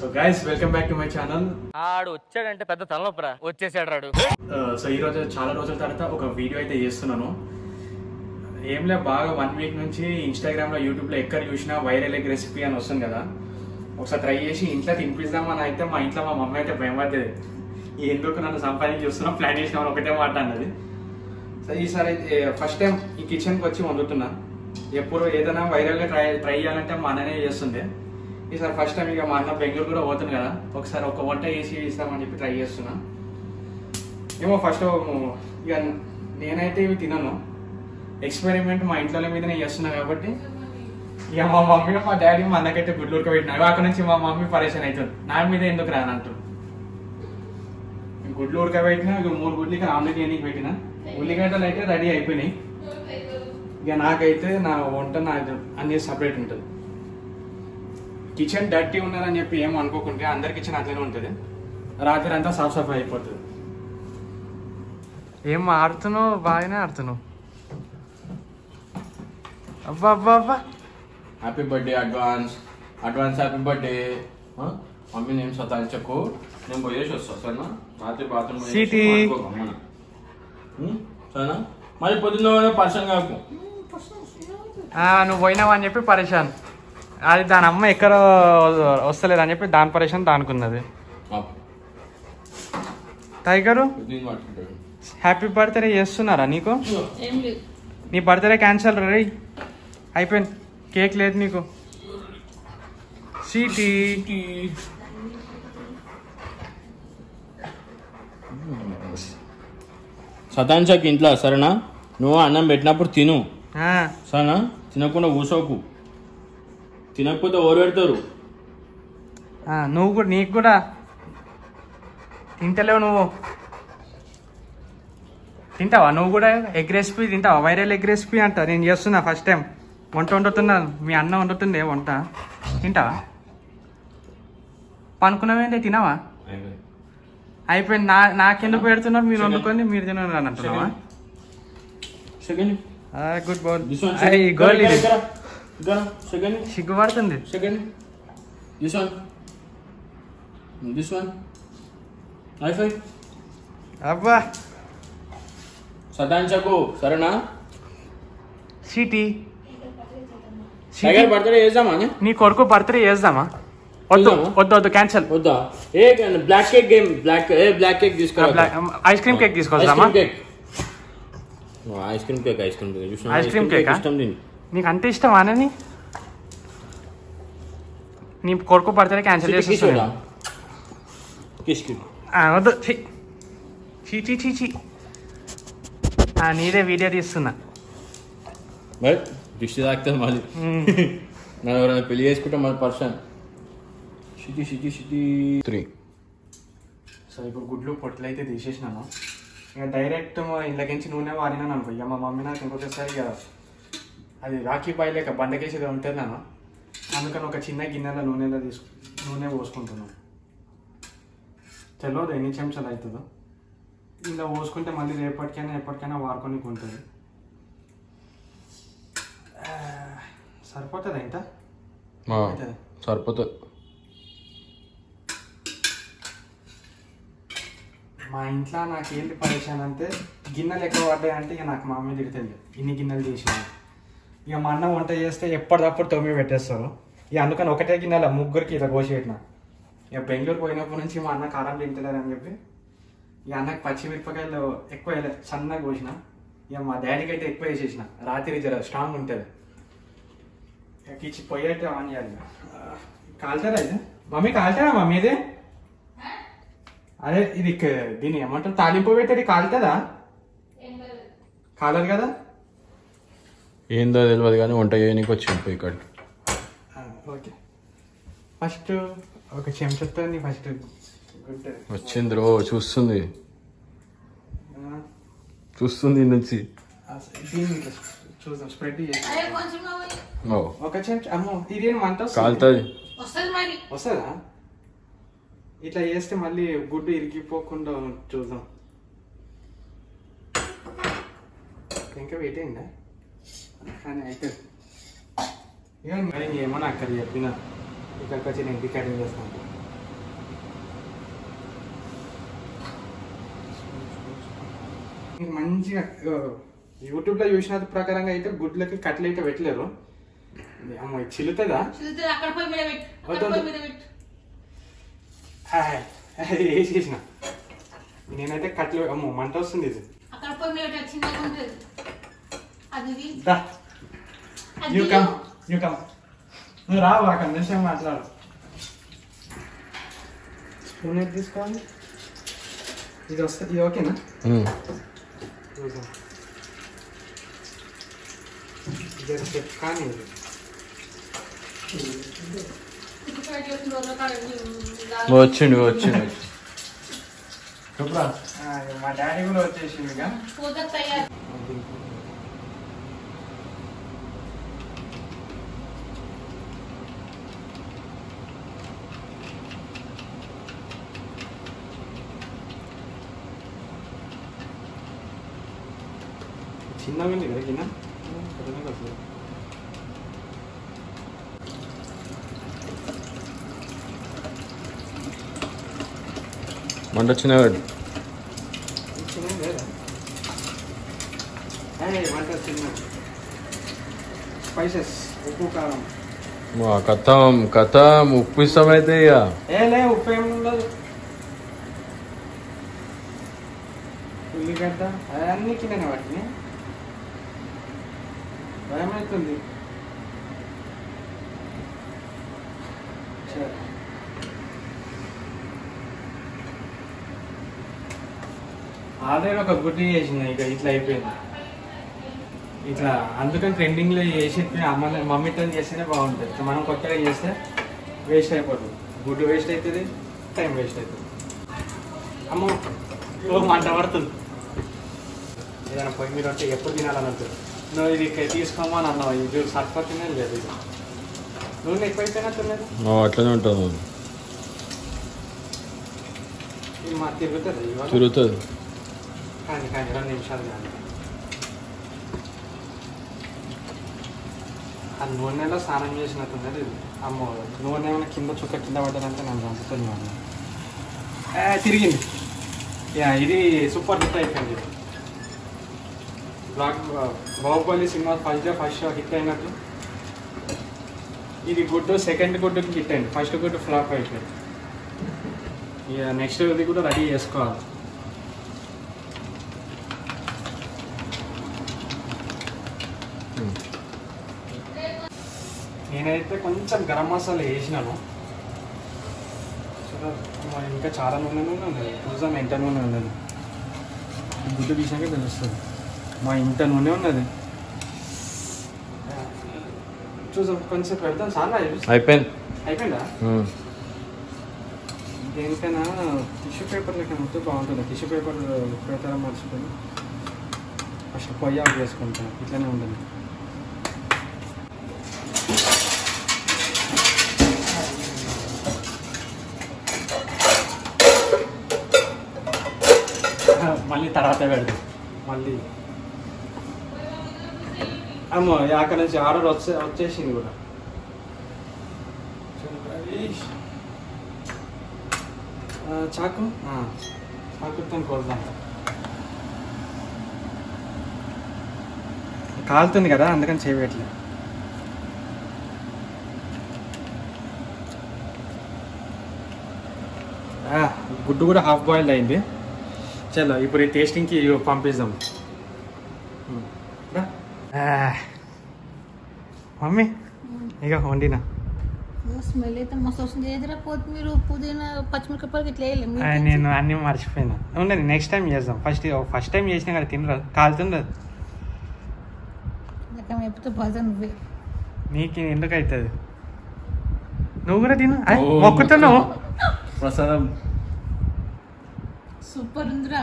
So guys welcome back to my channel. ఆడు వచ్చాడంటే పెద్ద తలనొప్పరా, వచ్చేసాడు రాడు. సో ఈ రోజు చాలా రోజుల తర్వాత ఒక వీడియో అయితే చేస్తున్నాను. ఏం లేదు, బాగా 1 వీక్ నుంచి ఇన్స్టాగ్రామ్ లో యూట్యూబ్ లో ఎక్కడ చూసినా వైరల్ ఎగ్ రెసిపీ అని వస్తుంది కదా, ఒకసారి ట్రై చేసి ఇంట్లో తినిపిద్దామని అయితే మా ఇంట్లో మా మమ్మీ అయితే భయపడ్డది. ఎందుకు నన్ను సంపాదించి చూస్తున్నా, ప్లాన్ చేసినామని ఒకటే మాట అన్నది. సో ఈసారి అయితే ఫస్ట్ టైం ఈ కిచెన్కి వచ్చి వండుతున్నా. ఎప్పుడు ఏదైనా వైరల్గా ట్రై చేయాలంటే మా అన్ననే చేస్తుండే. ఈసారి ఫస్ట్ టైం ఇక మా అన్న బెంగళూరు కూడా పోతుంది కదా, ఒకసారి ఒక వంట వేసి ఇస్తామని చెప్పి ట్రై చేస్తున్నా. ఏమో ఫస్ట్ ఇక నేనైతే ఇవి తినను, ఎక్స్పెరిమెంట్ మా ఇంట్లో మీదనే చేస్తున్నా కాబట్టి ఇక మా మమ్మీ మా డాడీ మా అన్నకైతే గుడ్లు ఉడకబెట్టినారు. అక్కడ నుంచి మా మమ్మీ పరేషన్ అవుతుంది, నా మీద ఎందుకు రానంటారు. గుడ్లు ఉడకబెట్టినా ఇక 3 గుడ్లు ఇక్కడ ఆమ్లెట్ వేయడానికి పెట్టిన, ఉల్లిగడ్డలు అయితే రెడీ అయిపోయినాయి. ఇక నాకైతే నా వంట నాకు అన్ని సపరేట్ ఉంటుంది. కిచెన్ డర్టీ ఉన్నదని చెప్పి ఏం అనుకోకుంటే అందరి కిచెన్ అట్లనే ఉంటుంది, రాత్రి అంతా సాఫ్ సఫాయి అయిపోతుంది. ఏం ఆడుతున్నావు, బాగానే ఆడుతున్నావు. అబ్బా అబ్బా అబ్బా, happy birthday advance happy birthday. Mummy నేను సతాయించకు, నేను పోయేసి వస్తా సరేనా, రాత్రి బాత్రూమ్ సరేనా, మళ్ళీ పొద్దున్న పర్సన్ కాకు. నువ్వు పోయినావా అని చెప్పి పరేషాన్, అది దాని అమ్మ ఎక్కడ వస్తలేదు అని చెప్పి దాని పరేషాన్ దానుకున్నది. టైగరు హ్యాపీ బర్త్డే చేస్తున్నారా నీకు? నీ బర్త్డే క్యాన్సల్ రే, అయిపోయింది, కేక్ లేదు నీకు. సిటీ సతాయించకు ఇంట్లో సరేనా, నువ్వు అన్నం పెట్టినప్పుడు తిను సరేనా, తినకుండా కూసోకు, తినకపోతే ఓరు పెడతారు. నువ్వు కూడా, నీకు కూడా తింటలేవు. నువ్వు తింటావా? నువ్వు కూడా ఎగ్ రెసిపీ తింటావా? వైరల్ ఎగ్ రెసిపీ అంట నేను చేస్తున్నా, ఫస్ట్ టైం వంట వండుతున్నాను. మీ అన్న వండుతుండే వంట, తింటావా? పనుకున్నావేంటి, తినవా? అయిపోయింది. నాకెందుకు పెడుతున్నారు, మీరు వండుకొని మీరు తినరు అని అంటున్నావా? గుడ్ బాల్, గోల్ ఇది సిగ్గుపడుతుంది. అబ్బా సతాయించకు సరేనా. సిటీ బర్త్డే చేద్దామా? నీ కొడుకు బర్త్డే చేద్దామా? వద్దు వద్దు వద్దు, క్యాన్సల్. వద్దా? Black cake game, black cake తీసుకోవాలి. ఐస్ క్రీమ్ కేక్ తీసుకొద్దామా? Ice cream cake ice cream cake ఇష్టం దీన్ని. నీకు అంత ఇష్టం అని నీ కొడుకు బర్త్డే క్యాన్సిల్ చేసి వద్దు. చీ చీ చీ, నీదే వీడియో తీస్తున్నా. దృష్టి తాకుతుంది మళ్ళీ, నన్ను ఎవరైనా పెళ్లి చేసుకుంటే మన పర్సన్. సిటీ 3. సో ఇప్పుడు గుడ్లు పొట్లు అయితే తీసేసినాను. ఇక డైరెక్ట్ ఇంట్లోకించి నూనె వాడినాను అనుకో. ఇక మా మమ్మీ నాకు ఇంకొకసారి ఇక అది రాఖీ పాయి లేక బండకేసేది ఉంటుంది నాను, అందుకని ఒక చిన్న గిన్నెలో నూనె పోసుకుంటున్నాను. తెలియదు ఎన్ని చెంచాలు అవుతుందో, ఇలా పోసుకుంటే మళ్ళీ రేపటికైనా ఎప్పటికైనా వాడుకొని ఉంటుంది. సరిపోతుంది ఇంత సరిపోతుంది. మా ఇంట్లో నాకేంటి పరేషాన్ అంటే, గిన్నెలు ఎక్కువ పడ్డాయి అంటే ఇక నాకు మా అమ్మ తిడుతుంది, ఇన్ని గిన్నెలు చేసిన. ఇక మా అన్న వంట చేస్తే ఎప్పటికప్పుడు తొమ్మిది పెట్టేస్తారు. ఇక అందుకని ఒకటే గిన్నెల ముగ్గురికి ఇలా కోసి పెట్టిన. ఇక బెంగళూరు పోయినప్పటి నుంచి మా అన్న కారం తింటలేరు అని చెప్పి ఇక అన్నకి పచ్చిమిరపకాయలు ఎక్కువ సన్నగా కోసిన. ఇక మా డాడీకి అయితే ఎక్కువ వేసేసిన, రాత్రి జర స్ట్రాంగ్ ఉంటుంది. ఇక కిచ్చి పొయ్యి అయితే ఆన్ చేయాలి. కాలుతారా అయితే మమ్మీ? కాలుతారా మమ్మీ? ఇది అదే ఇది దీన్ని ఏమంటారు, తాలింపు పెట్టేది కాలుతుందా? కాలదు కదా. ఏందో తెలియదు కానీ వంట చేయడానికి వచ్చింది ఇక్కడ. ఓకే, ఫస్ట్ ఒక చెంచాతో ఫస్ట్ వచ్చింది రో, చూస్తుంది నుంచి చూద్దాం. స్ప్రెడ్ చేసి ఒక చెంచా. అమ్మో ఇది మంట కాలుతుంది, వస్తుందా? ఇట్లా చేస్తే మళ్ళీ గుడ్డు ఇరిగిపోకుండా చూద్దాం. ఇంకా వెయిట్ అయిందా? కానీ అయితే ఇక ఏమో నాకు అక్కడ చెప్పిన ఇక్కడికి వచ్చి నేను కటింగ్ చేస్తాను. మీరు మంచిగా యూట్యూబ్లో చూసిన ప్రకారంగా అయితే గుడ్లకి కట్లు అయితే పెట్టలేరు. అమ్మ చిల్లుతుందా? వేసేసిన నేనైతే కట్లు. అమ్మో మంట వస్తుంది. ఇది నువ్వు రావు అక్కడ నిమిషం మాట్లాడు. స్పూన్ అయితే తీసుకోవాలి. ఇది వస్తుంది. ఇది ఓకేనా? కానీ వచ్చిండు మా డాడీ కూడా వచ్చేసింది. చిన్నగా ఉంది కదా గిన్నె. మంట చిన్నగా స్పైసెస్, ఉప్పు, కారం. కథం ఉప్పు ఇష్టమైతే ఇక ఉప్పు ఏమి ఉండదు. ఉల్లిగడ్డ అవన్నీ కింద వాటిని భయమవుతుంది. ఆల్రెడీ ఒక గుడ్డి చేసింది. ఇక ఇట్లా అయిపోయింది. ఇట్లా అందుకని ట్రెండింగ్లో చేసి మమ్మీతో చేస్తేనే బాగుంటుంది. మనం కొత్తగా చేస్తే వేస్ట్ అయిపోతుంది. గుడ్డు వేస్ట్ అవుతుంది, టైం వేస్ట్ అవుతుంది. అమ్మో మంట పడుతుంది. ఏదైనా పొయ్యి మీద ఉంటే ఎప్పుడు తినాలని ఉంటుంది. నువ్వు ఇది తీసుకోమని అన్నావు. ఇది సరిపోతుందే లేదు. ఇది నూనె ఎక్కువైపోయినా తినలేదు. అట్లనే ఉంటుంది. ఇది మా తిరుగుతుంది. కానీ 2 నిమిషాలు కానీ ఆ నూనెలో స్నానం చేసినట్టున్నది. ఇది అమ్మో నూనె ఏమైనా కింద చుక్క కింద పడ్డారంటే నన్ను చంపుతుంది. తిరిగింది. ఇది సూపర్ హిట్ అయిపోయింది. Baahubali cinema first show hit అయినట్టు ఇది గుడ్డు సెకండ్ గుడ్డుకి హిట్ అయింది. ఫస్ట్ గుడ్డు ఫ్లాప్ అయిపోయింది. ఇక నెక్స్ట్ ఇది కూడా రెడీ చేసుకోవాలి. నేనైతే కొంచెం గరం మసాలా వేసినాను. ఇంకా చాలా నూనె ఉన్నది. చూసాను ఎంత నూనె ఉన్నది. గుడ్డు తీసాక తెలుస్తుంది. మా ఇంత నూనె ఉన్నది. చూసాం కొంచెం పెడతాం. చాలా అయిపోయిందా? దేనికైనా టిష్యూ పేపర్ లెక్క మొత్తం బాగుంటుంది. టిష్యూ పేపర్ పెడతారా మర్చిపోయి ఫస్ట్ పొయ్యి ఆఫ్ చేసుకుంటాను. ఇట్లనే ఉంటుంది. మళ్ళీ తర్వాత పెడతాం. మళ్ళీ అమ్మో అక్కడ నుంచి ఆర్డర్ వచ్చేసింది కూడా. చాకుతో కొడదాం. కాలుతుంది కదా అందుకని చేయట్లేదు. గుడ్డు కూడా హాఫ్ బాయిల్డ్ అయింది. చలో ఇప్పుడు ఈ టేస్టింగ్కి పంపిద్దాం. మమ్మీ ఇక వండినా. స్మెల్ అయితే మస్తు వస్తుంది. ఏదైనా కొత్తిమీర పుదీనా పచ్చిమిరపకాయలు ఇట్లా వేయలేము. నేను అన్నీ మర్చిపోయినా. ఉండదు నెక్స్ట్ టైం చేద్దాం. ఫస్ట్ టైం చేసినా కదా తినరాదు. కాలుతుంది. ఎప్పుడు బాధ నువ్వే. నీకు ఎందుకు అవుతుంది? నువ్వు కూడా తిను. మొక్కుతున్నావు. ప్రసాదం సూపర్ ఉందిరా.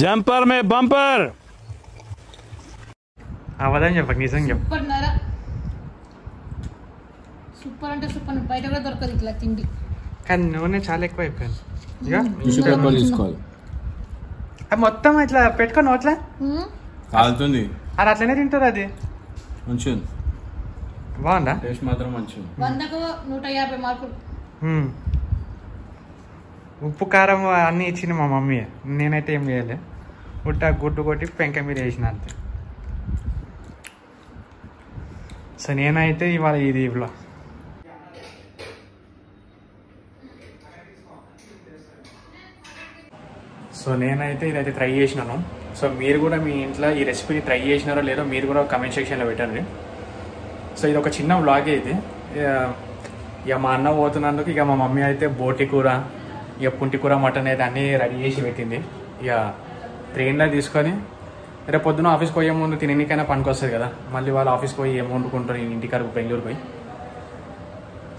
జంపర్ మే బంపర్ అవదని చెప్పక నిజం చెప్పు. సూపర్ నారా. సూపర్ అంటే సూపర్. బయట కూడా దొరకదు ఇట్లా తిండి. కానీ నూనె చాలా ఎక్కువ అయిపోయింది. తీసుకోవాలి. అది మొత్తం ఇట్లా పెట్టుకొని అట్లా కాలుతుంది. అది అట్లనే తింటారు. అది మంచిగా బాగుందా? టేస్ట్ మాత్రం మంచిగా. 100కు 150 మార్కులు. ఉప్పు కారం అన్నీ ఇచ్చింది మా మమ్మీ. నేనైతే ఏం చేయలే, ఉట్ట గుడ్డు కొట్టి పెంక మీద వేసిన అంతే. సో నేనైతే ఇవాళ ఇది ఇవ్వ. సో నేనైతే ఇదైతే ట్రై చేసినాను. సో మీరు కూడా మీ ఇంట్లో ఈ రెసిపీని ట్రై చేసినారో లేదో మీరు కూడా కమెంట్ సెక్షన్లో పెట్టండి. సో ఇది ఒక చిన్న వ్లాగే ఇది. ఇక మా అన్న పోతున్నందుకు ఇక మా మమ్మీ అయితే బోటి కూర, ఇక పుంటి కూర, మటన్ అయితే అన్నీ రెడీ చేసి పెట్టింది. ఇక ట్రైన్లో తీసుకొని రేపు పొద్దున ఆఫీస్కి పోయే ముందు తినడానికైనా పనికి వస్తుంది కదా. మళ్ళీ వాళ్ళు ఆఫీస్కి పోయి ఏం వండుకుంటారు ఇంటికారు బెంగళూరు పోయి.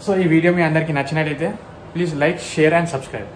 సో ఈ వీడియో మీ అందరికీ నచ్చినట్లయితే please like, share and subscribe.